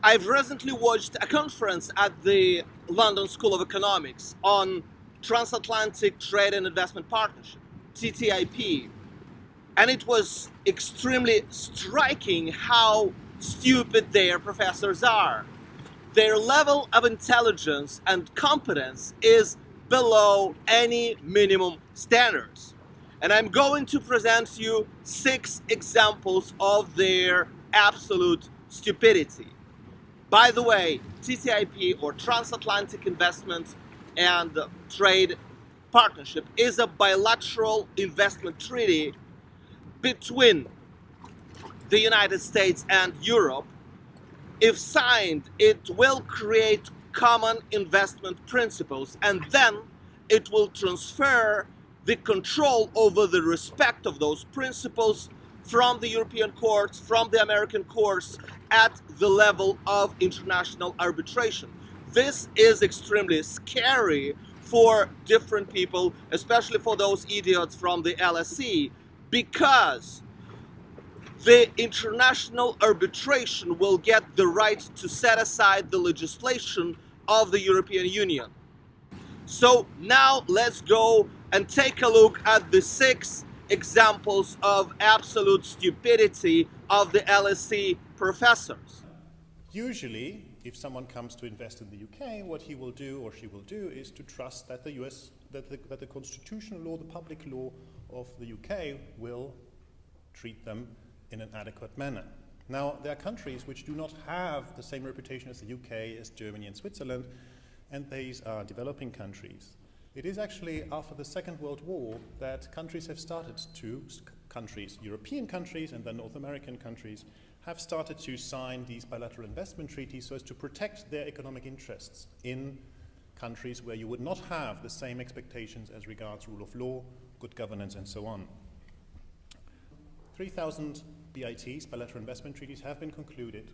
I've recently watched a conference at the London School of Economics on Transatlantic Trade and Investment Partnership, TTIP, and it was extremely striking how stupid their professors are. Their level of intelligence and competence is below any minimum standards. And I'm going to present you 6 examples of their absolute stupidity. By the way, TTIP, or Transatlantic Investment and Trade Partnership, is a bilateral investment treaty between the United States and Europe. If signed, it will create common investment principles, and then it will transfer the control over the respect of those principles from the European courts, from the American courts, at the level of international arbitration. This is extremely scary for different people, especially for those idiots from the LSE, because the international arbitration will get the right to set aside the legislation of the European Union. So now let's go and take a look at the 6 examples of absolute stupidity of the LSE professors. Usually, if someone comes to invest in the UK, what he will do or she will do is to trust that that the constitutional law, the public law of the UK will treat them in an adequate manner. Now, there are countries which do not have the same reputation as the UK, as Germany and Switzerland, and these are developing countries. It is actually after the Second World War that countries have started to, European countries and then North American countries, have started to sign these bilateral investment treaties so as to protect their economic interests in countries where you would not have the same expectations as regards rule of law, good governance, and so on. 3,000 BITs, bilateral investment treaties, have been concluded.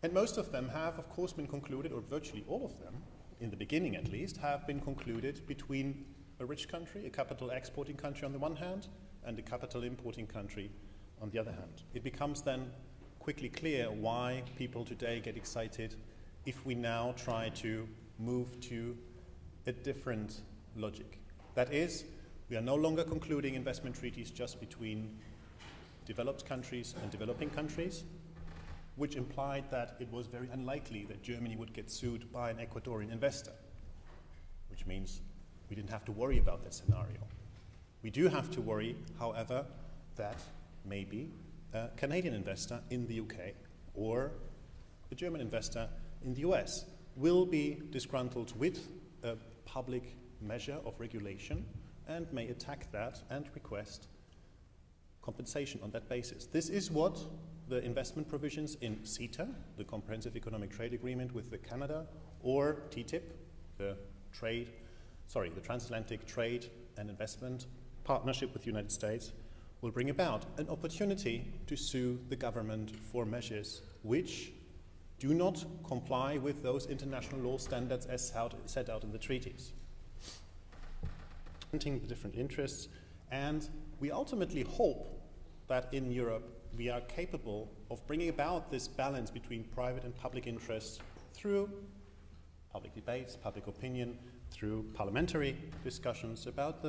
And most of them have, of course, been concluded, or virtually all of them, in the beginning at least, have been concluded between a rich country, a capital exporting country on the one hand, and a capital importing country on the other hand. It becomes then quickly clear why people today get excited if we now try to move to a different logic. That is, we are no longer concluding investment treaties just between developed countries and developing countries, which implied that it was very unlikely that Germany would get sued by an Ecuadorian investor, which means we didn't have to worry about that scenario. We do have to worry, however, that maybe a Canadian investor in the UK or a German investor in the US will be disgruntled with a public measure of regulation and may attack that and request compensation on that basis. This is what the investment provisions in CETA, the Comprehensive Economic Trade Agreement with Canada, or TTIP, the Transatlantic Trade and Investment Partnership with the United States, will bring about an opportunity to sue the government for measures which do not comply with those international law standards as set out in the treaties. The different interests, and we ultimately hope that in Europe we are capable of bringing about this balance between private and public interests through public debates, public opinion, through parliamentary discussions about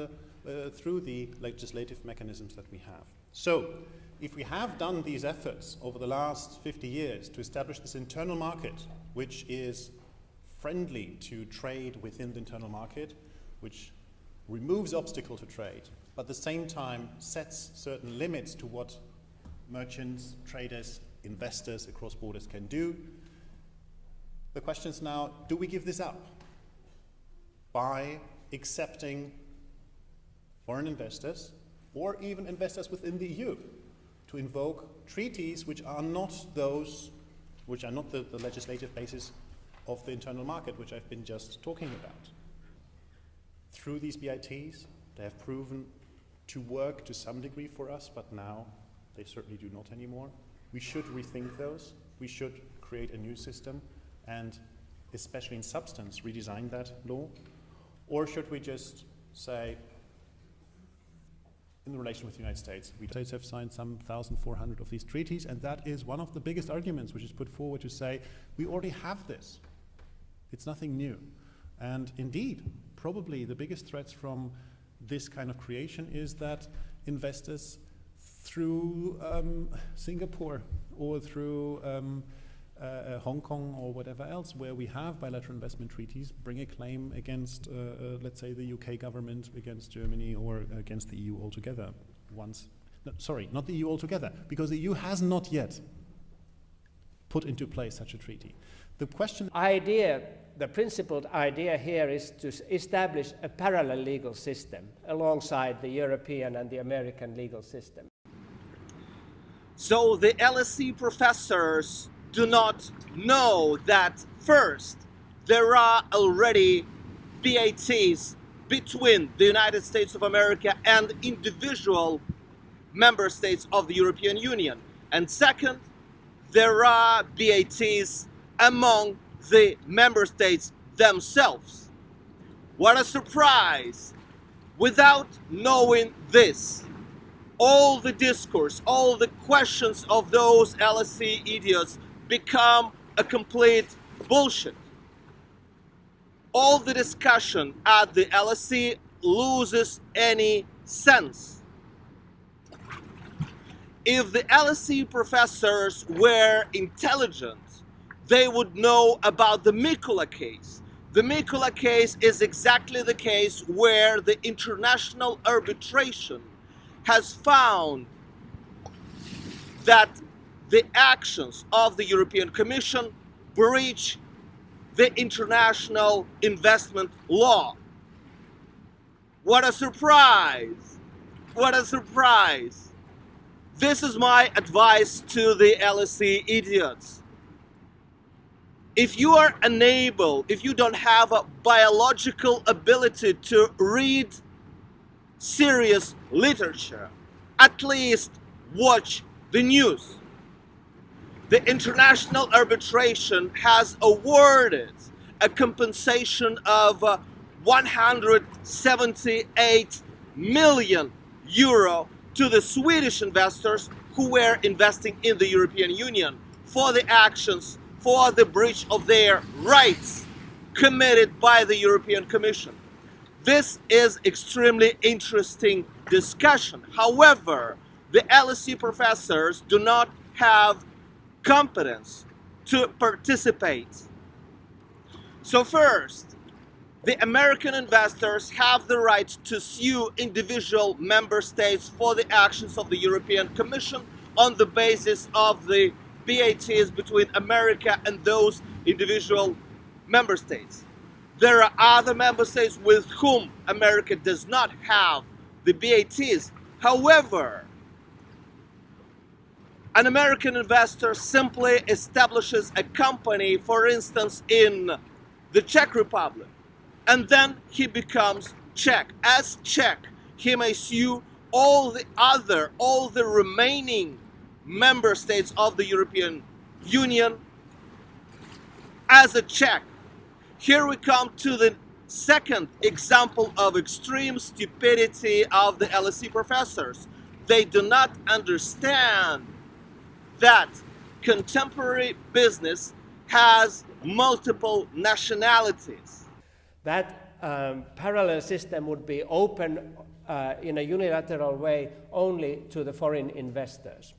through the legislative mechanisms that we have. So, if we have done these efforts over the last 50 years to establish this internal market, which is friendly to trade within the internal market, which removes obstacles to trade, but at the same time sets certain limits to what merchants, traders, investors across borders can do. The question is now, do we give this up by accepting foreign investors or even investors within the EU to invoke treaties which are not the legislative basis of the internal market, which I've been just talking about? Through these BITs, they have proven to work to some degree for us, but now they certainly do not anymore. We should rethink those. We should create a new system and, especially in substance, redesign that law. Or should we just say, in relation with the United States. We States have signed some 1,400 of these treaties, and that is one of the biggest arguments which is put forward to say, we already have this. It's nothing new. And indeed, probably the biggest threats from this kind of creation is that investors through Singapore or through Hong Kong or whatever else where we have bilateral investment treaties bring a claim against, let's say, the UK government, against Germany, or against the EU altogether. Sorry, not the EU altogether, because the EU has not yet put into place such a treaty. The question... The principled idea here is to establish a parallel legal system alongside the European and the American legal system. So the LSE professors do not know that first, there are already BATs between the United States of America and individual member states of the European Union. And second, there are BATs among the member states themselves. What a surprise! Without knowing this, all the discourse, all the questions of those LSE idiots become a complete bullshit. All the discussion at the LSE loses any sense. If the LSE professors were intelligent, they would know about the MICULA case. The MICULA case is exactly the case where the international arbitration has found that the actions of the European Commission breach the international investment law. What a surprise! What a surprise! This is my advice to the LSE idiots. If you are unable, if you don't have a biological ability to read serious literature, at least watch the news. The international arbitration has awarded a compensation of 178 million euro to the Swedish investors who were investing in the European Union for the actions, for the breach of their rights committed by the European Commission. This is extremely interesting discussion. However, the LSE professors do not have competence to participate. So first, the American investors have the right to sue individual member states for the actions of the European Commission on the basis of the BATs between America and those individual member states. There are other member states with whom America does not have the BATs. However, an American investor simply establishes a company, for instance, in the Czech Republic, and then he becomes Czech. As Czech, he may sue all the remaining member states of the European Union as a Czech. Here we come to the second example of extreme stupidity of the LSE professors. They do not understand that contemporary business has multiple nationalities. That parallel system would be open in a unilateral way only to the foreign investors.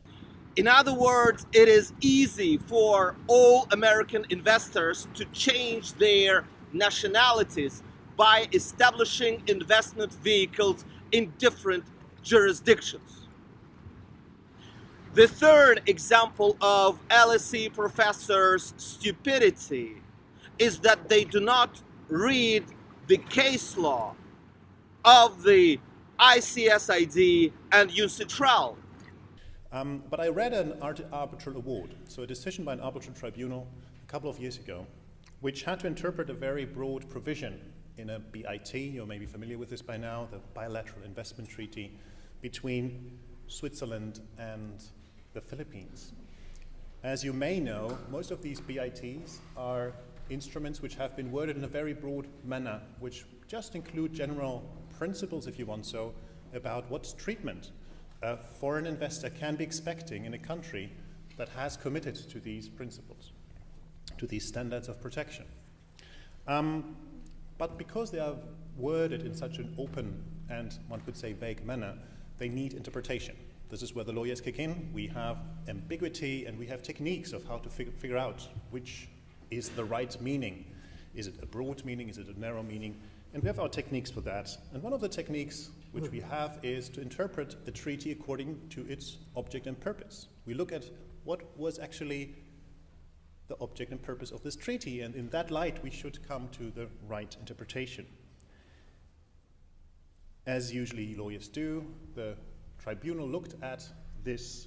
In other words, it is easy for all American investors to change their nationalities by establishing investment vehicles in different jurisdictions. The third example of LSE professors' stupidity is that they do not read the case law of the ICSID and UNCITRAL. But I read an arbitral award, so a decision by an arbitral tribunal a couple of years ago, which had to interpret a very broad provision in a BIT, you're maybe familiar with this by now, the bilateral investment treaty between Switzerland and the Philippines. As you may know, most of these BITs are instruments which have been worded in a very broad manner, which just include general principles, if you want so, about what treatment a foreign investor can be expecting in a country that has committed to these principles, to these standards of protection. But because they are worded in such an open and, one could say, vague manner, they need interpretation. This is where the lawyers kick in. We have ambiguity and we have techniques of how to figure out which is the right meaning. Is it a broad meaning? Is it a narrow meaning? And we have our techniques for that. And one of the techniques which we have is to interpret a treaty according to its object and purpose. We look at what was actually the object and purpose of this treaty, and in that light we should come to the right interpretation. As usually lawyers do, the tribunal looked at this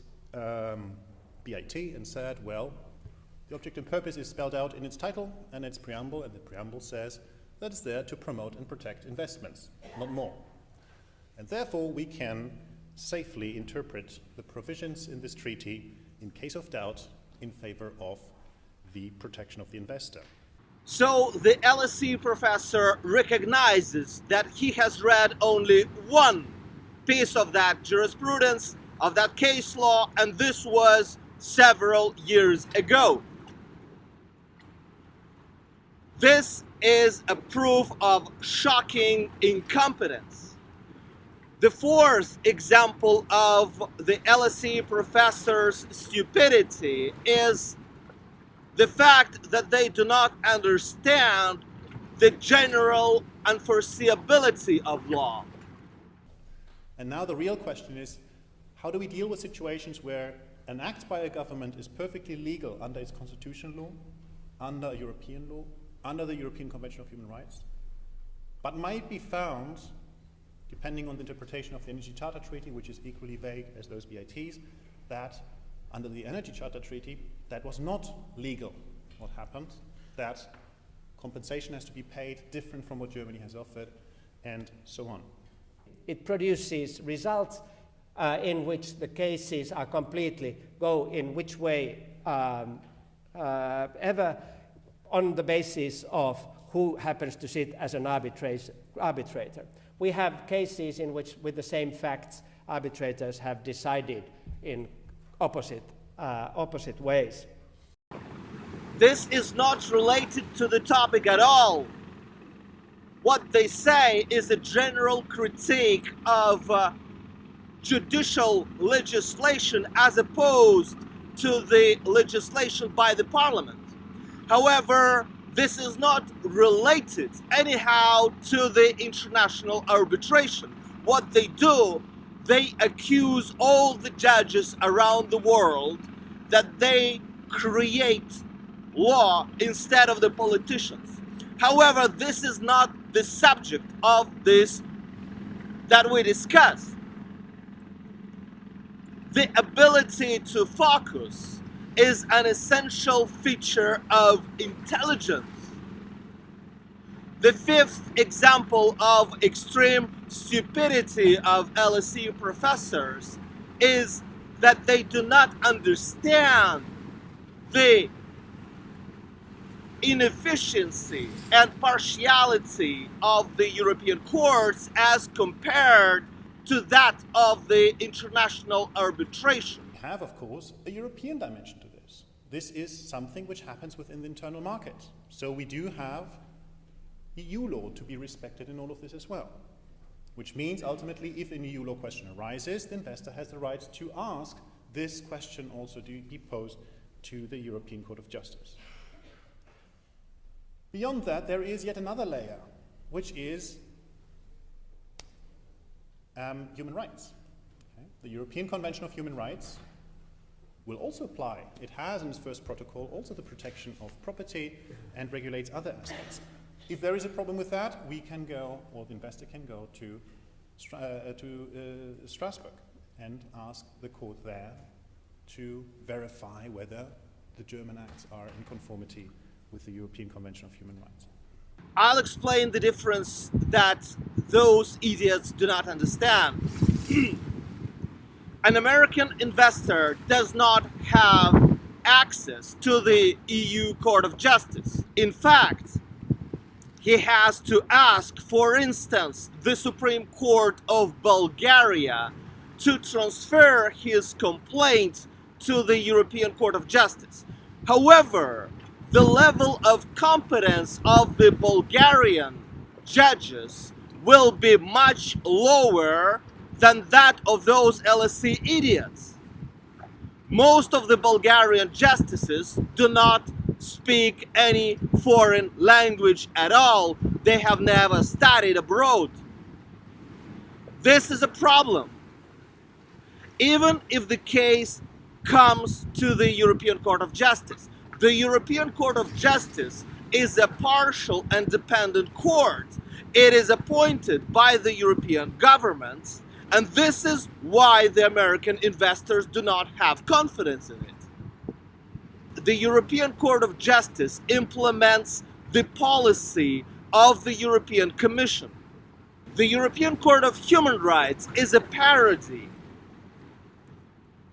BIT and said, well, the object and purpose is spelled out in its title and its preamble, and the preamble says that it's there to promote and protect investments, not more. And therefore, we can safely interpret the provisions in this treaty, in case of doubt, in favor of the protection of the investor. So the LSE professor recognizes that he has read only one piece of that jurisprudence, of that case law, and this was several years ago. This is a proof of shocking incompetence. The fourth example of the LSE professor's stupidity is the fact that they do not understand the general unforeseeability of law. And now the real question is, how do we deal with situations where an act by a government is perfectly legal under its constitutional law, under European law, under the European Convention of Human Rights, but might be found, depending on the interpretation of the Energy Charter Treaty, which is equally vague as those BITs, that under the Energy Charter Treaty, that was not legal. What happened? That compensation has to be paid different from what Germany has offered, and so on. It produces results in which the cases are completely go in which way ever on the basis of who happens to sit as an arbitrator. We have cases in which, with the same facts, arbitrators have decided in opposite ways. This is not related to the topic at all. What they say is a general critique of judicial legislation as opposed to the legislation by the parliament. However, this is not related anyhow to the international arbitration. What they do, they accuse all the judges around the world that they create law instead of the politicians. However, this is not the subject of this that we discussed. The ability to focus is an essential feature of intelligence. The fifth example of extreme stupidity of LSE professors is that they do not understand the inefficiency and partiality of the European courts as compared to that of the international arbitration. We have, of course, a European dimension to this. This is something which happens within the internal market. So we do have EU law to be respected in all of this as well. Which means, ultimately, if an EU law question arises, the investor has the right to ask this question also to be posed to the European Court of Justice. Beyond that, there is yet another layer, which is human rights. Okay? The European Convention of Human Rights will also apply. It has in its first protocol also the protection of property and regulates other aspects. If there is a problem with that, we can go, or the investor can go to Strasbourg and ask the court there to verify whether the German acts are in conformity with the European Convention of Human Rights. I'll explain the difference that those idiots do not understand. An American investor does not have access to the EU Court of Justice. In fact, he has to ask, for instance, the Supreme Court of Bulgaria to transfer his complaint to the European Court of Justice. However, the level of competence of the Bulgarian judges will be much lower than that of those LSE idiots. Most of the Bulgarian justices do not speak any foreign language at all. They have never studied abroad. This is a problem. Even if the case comes to the European Court of Justice, the European Court of Justice is a partial and dependent court. It is appointed by the European governments, and this is why the American investors do not have confidence in it. The European Court of Justice implements the policy of the European Commission. The European Court of Human Rights is a parody.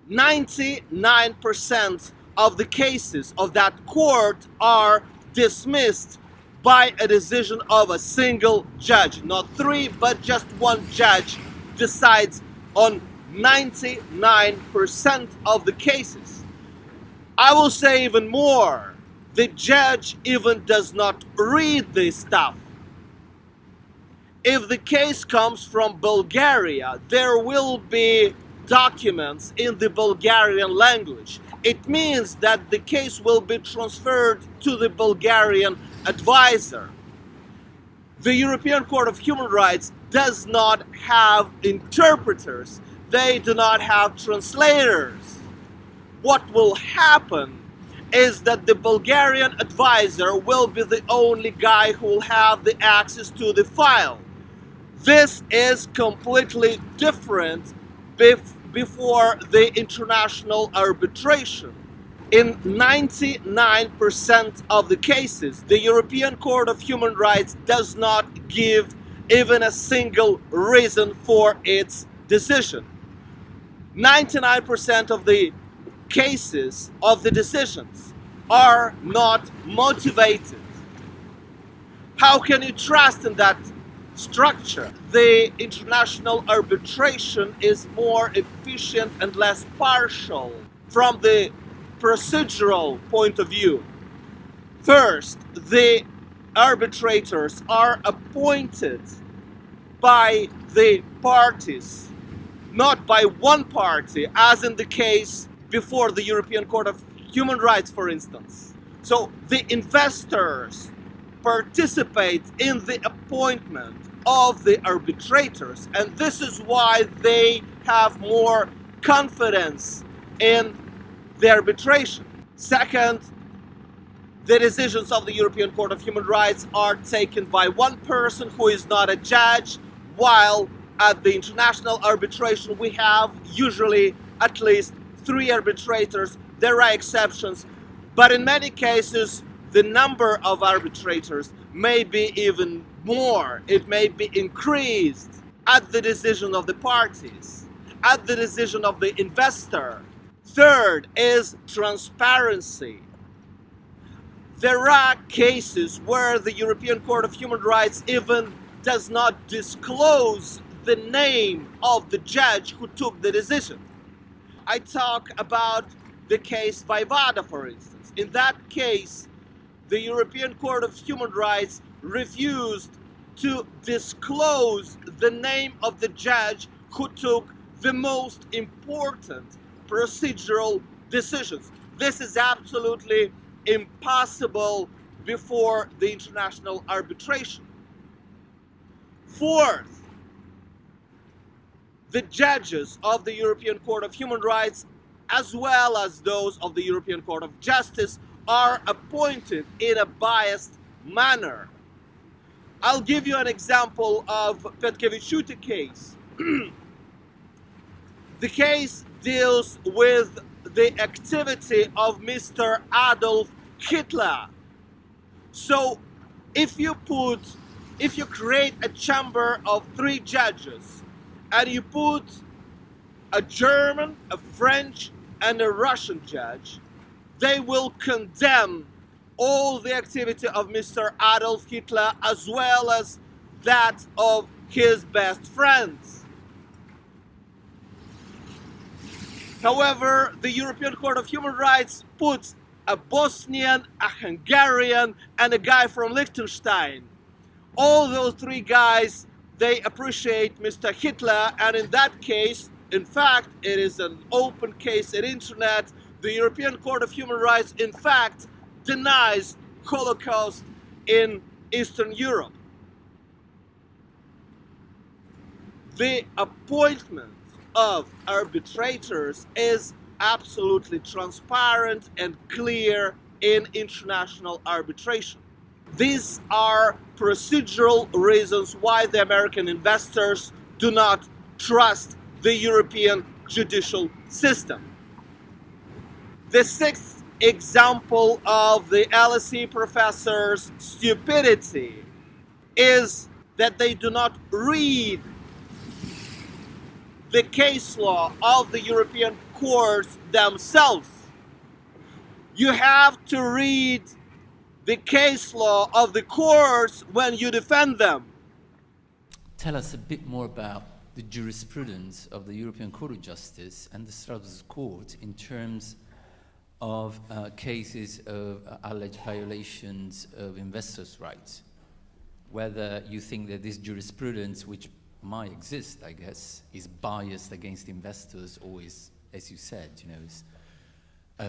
99% of the cases of that court are dismissed by a decision of a single judge. Not three, but just one judge decides on 99% of the cases. I will say even more. The judge even does not read this stuff. If the case comes from Bulgaria, there will be documents in the Bulgarian language. It means that the case will be transferred to the Bulgarian advisor. The European Court of Human Rights does not have interpreters. They do not have translators. What will happen is that the Bulgarian advisor will be the only guy who will have the access to the file. This is completely different before the international arbitration. In 99% of the cases, the European Court of Human Rights does not give even a single reason for its decision. 99% of the cases of the decisions are not motivated. How can you trust in that structure? The international arbitration is more efficient and less partial from the procedural point of view. First, the arbitrators are appointed by the parties, not by one party, as in the case before the European Court of Human Rights, for instance. So the investors participate in the appointment of the arbitrators, and this is why they have more confidence in the arbitration. Second, the decisions of the European Court of Human Rights are taken by one person who is not a judge, while at the international arbitration we have usually at least 3 arbitrators. There are exceptions, but in many cases the number of arbitrators may be even more. It may be increased at the decision of the parties, at the decision of the investor. Third is transparency. There are cases where the European Court of Human Rights even does not disclose the name of the judge who took the decision. I talk about the case Vaivada, for instance. In that case, the European Court of Human Rights refused to disclose the name of the judge who took the most important procedural decisions. This is absolutely impossible before the international arbitration. Fourth, the judges of the European Court of Human Rights, as well as those of the European Court of Justice, are appointed in a biased manner. I'll give you an example of Petkevičiūtė case. The case deals with the activity of Mr. Adolf Hitler. So if you create a chamber of 3 judges and you put a German, a French, and a Russian judge, they will condemn all the activity of Mr. Adolf Hitler as well as that of his best friends. However, the European Court of Human Rights puts a Bosnian, a Hungarian, and a guy from Liechtenstein. All those three guys, they appreciate Mr. Hitler, and in that case, in fact, it is an open case in internet. The European Court of Human Rights, in fact, denies Holocaust in Eastern Europe. The appointment of arbitrators is absolutely transparent and clear in international arbitration. These are procedural reasons why the American investors do not trust the European judicial system. The sixth example of the LSE professors' stupidity is that they do not read the case law of the European courts themselves. You have to read the case law of the courts when you defend them. Tell us a bit more about the jurisprudence of the European Court of Justice and the Strasbourg Court in terms of cases of alleged violations of investors' rights. Whether you think that this jurisprudence, which might exist, I guess, is biased against investors, or is, as you said, is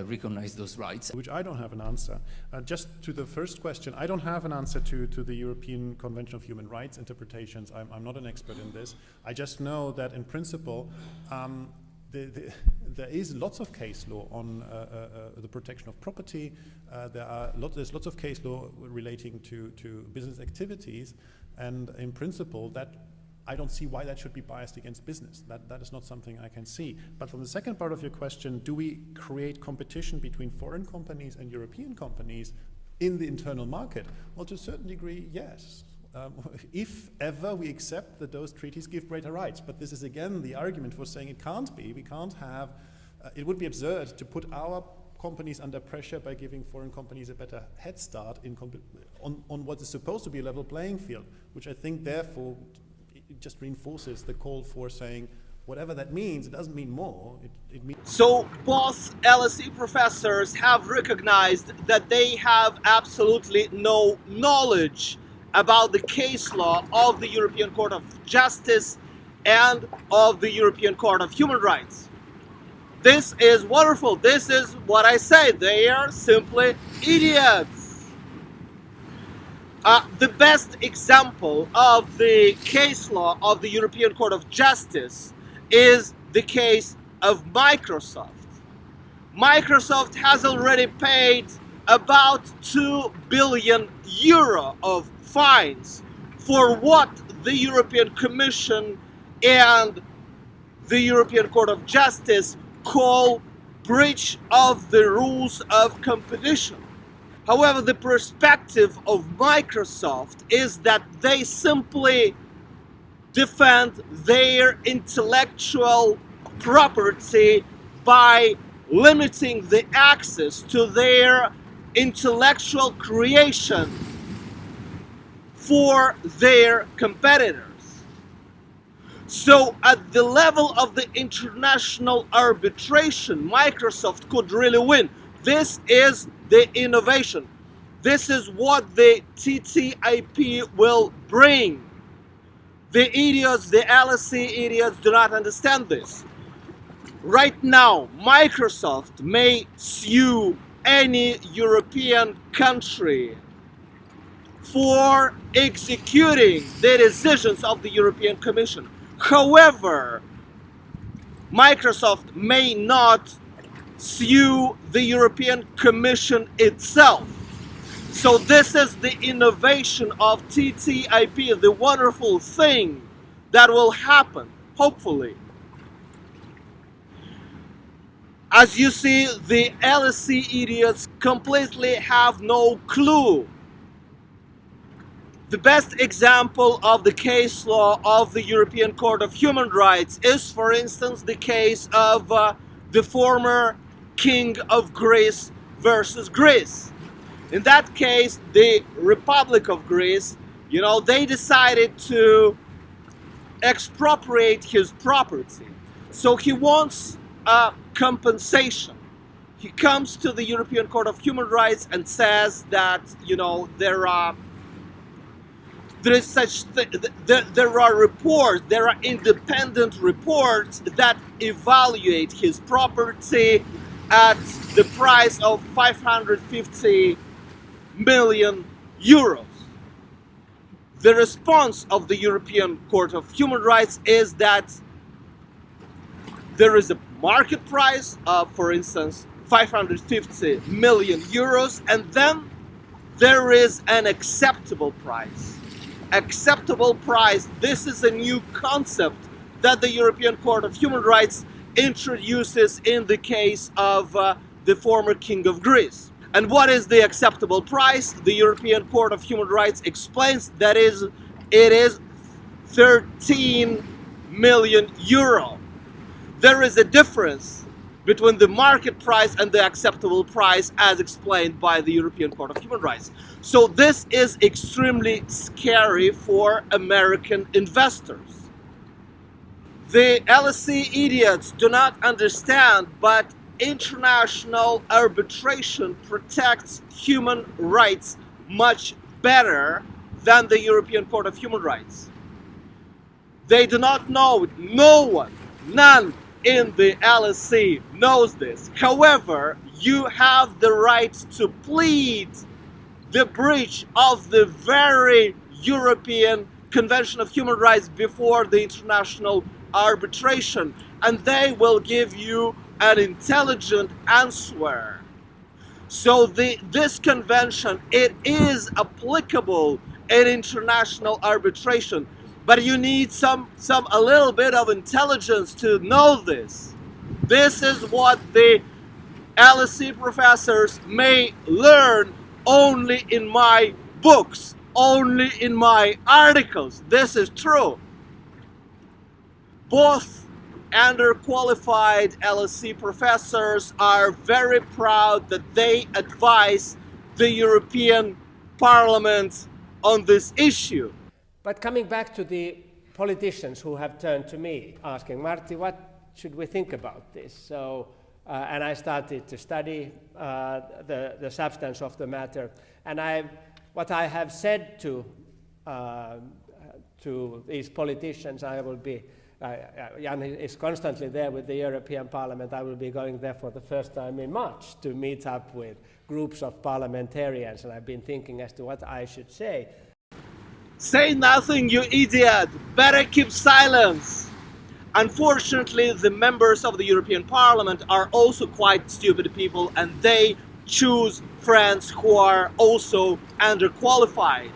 recognize those rights. Which I don't have an answer. Just to the first question, I don't have an answer to the European Convention of Human Rights interpretations. I'm not an expert in this. I just know that in principle, there is lots of case law on the protection of property. There's lots of case law relating to business activities, and in principle, that I don't see why that should be biased against business. That is not something I can see. But from the second part of your question, do we create competition between foreign companies and European companies in the internal market? Well, to a certain degree, yes. If ever we accept that those treaties give greater rights. But this is again the argument for saying it can't be. We can't have, it would be absurd to put our companies under pressure by giving foreign companies a better head start on what is supposed to be a level playing field, which I think therefore it just reinforces the call for saying whatever that means, it doesn't mean more. It means. So both LSE professors have recognized that they have absolutely no knowledge about the case law of the European Court of Justice and of the European Court of Human Rights. This is wonderful. This is what I say. They are simply idiots. The best example of the case law of the European Court of Justice is the case of Microsoft. Microsoft has already paid about 2 billion euro of fines for what the European Commission and the European Court of Justice call breach of the rules of competition. However, the perspective of Microsoft is that they simply defend their intellectual property by limiting the access to their intellectual creation for their competitors. So at the level of the international arbitration, Microsoft could really win. This is the innovation. This is what the TTIP will bring. The idiots, the LSE idiots do not understand this. Right now, Microsoft may sue any European country for executing the decisions of the European Commission. However, Microsoft may not sue the European Commission itself. So this is the innovation of TTIP, the wonderful thing that will happen, hopefully. As you see, the LSE idiots completely have no clue. The best example of the case law of the European Court of Human Rights is, for instance, the case of the former King of Greece versus Greece. In that case, the Republic of Greece, they decided to expropriate his property. So he wants a compensation. He comes to the European Court of Human Rights and says that, there are reports, there are independent reports that evaluate his property at the price of 550 million euros. The response of the European Court of Human Rights is that there is a market price of, for instance, 550 million euros, and then there is an acceptable price. Acceptable price, this is a new concept that the European Court of Human Rights introduces in the case of the former King of Greece. And what is the acceptable price? The European Court of Human Rights explains that it is 13 million euro. There is a difference between the market price and the acceptable price as explained by the European Court of Human Rights. So this is extremely scary for American investors. The LSE idiots do not understand, but international arbitration protects human rights much better than the European Court of Human Rights. They do not know it. None in the LSE knows this. However, you have the right to plead the breach of the very European Convention of Human Rights before the international arbitration, and they will give you an intelligent answer. So this convention, it is applicable in international arbitration, but you need a little bit of intelligence to know this. This is what the LSE professors may learn only in my books, only in my articles. This is true. Both underqualified LSE professors are very proud that they advise the European Parliament on this issue. But coming back to the politicians who have turned to me asking, Martti, what should we think about this? So, and I started to study the substance of the matter. And what I have said to these politicians, I will be, Jan is constantly there with the European Parliament. I will be going there for the first time in March to meet up with groups of parliamentarians, and I've been thinking as to what I should say. Say nothing, you idiot! Better keep silence! Unfortunately, the members of the European Parliament are also quite stupid people, and they choose friends who are also underqualified.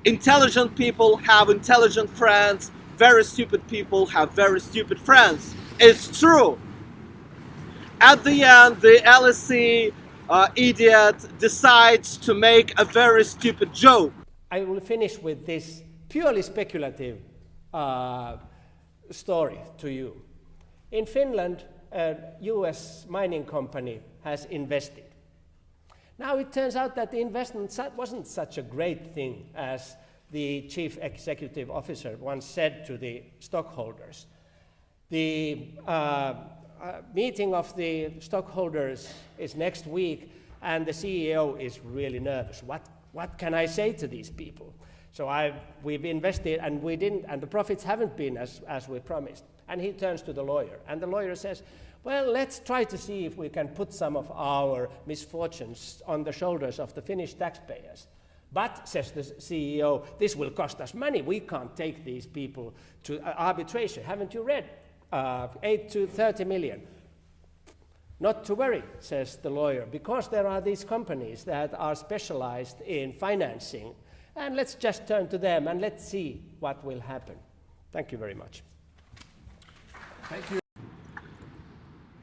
Intelligent people have intelligent friends, very stupid people have very stupid friends. It's true. At the end, the LSE idiot decides to make a very stupid joke. I will finish with this purely speculative story to you. In Finland, a US mining company has invested. Now it turns out that the investment wasn't such a great thing as the chief executive officer once said to the stockholders. The meeting of the stockholders is next week, and the CEO is really nervous. What can I say to these people? So we've invested, and we didn't, and the profits haven't been as we promised. And he turns to the lawyer, and the lawyer says, well, let's try to see if we can put some of our misfortunes on the shoulders of the Finnish taxpayers. But, says the CEO, this will cost us money. We can't take these people to arbitration. Haven't you read? 8 to 30 million. Not to worry, says the lawyer, because there are these companies that are specialized in financing. And let's just turn to them and let's see what will happen. Thank you very much. Thank you.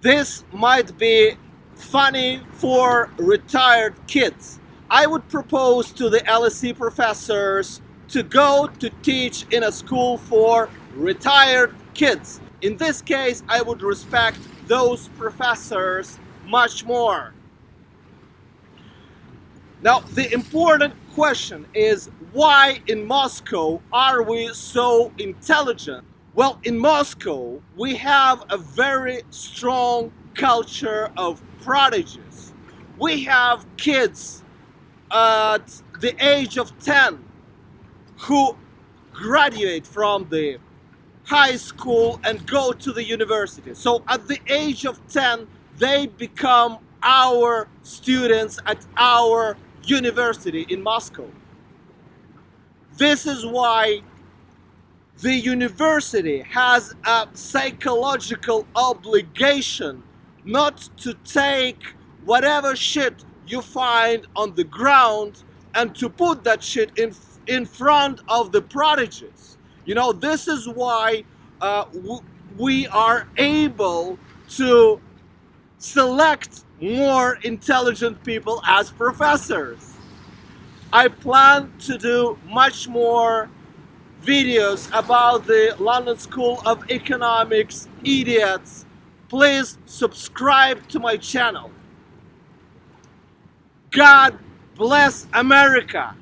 This might be funny for retired kids. I would propose to the LSE professors to go to teach in a school for retired kids. In this case, I would respect those professors much more. Now, the important question is, why in Moscow are we so intelligent? Well, in Moscow, we have a very strong culture of prodigies. We have kids at the age of 10 who graduate from the high school and go to the university. So at the age of 10, they become our students at our university in Moscow. This is why the university has a psychological obligation not to take whatever shit you find on the ground and to put that shit in front of the prodigies. You know, this is why we are able to select more intelligent people as professors. I plan to do much more videos about the London School of Economics idiots. Please subscribe to my channel. God bless America.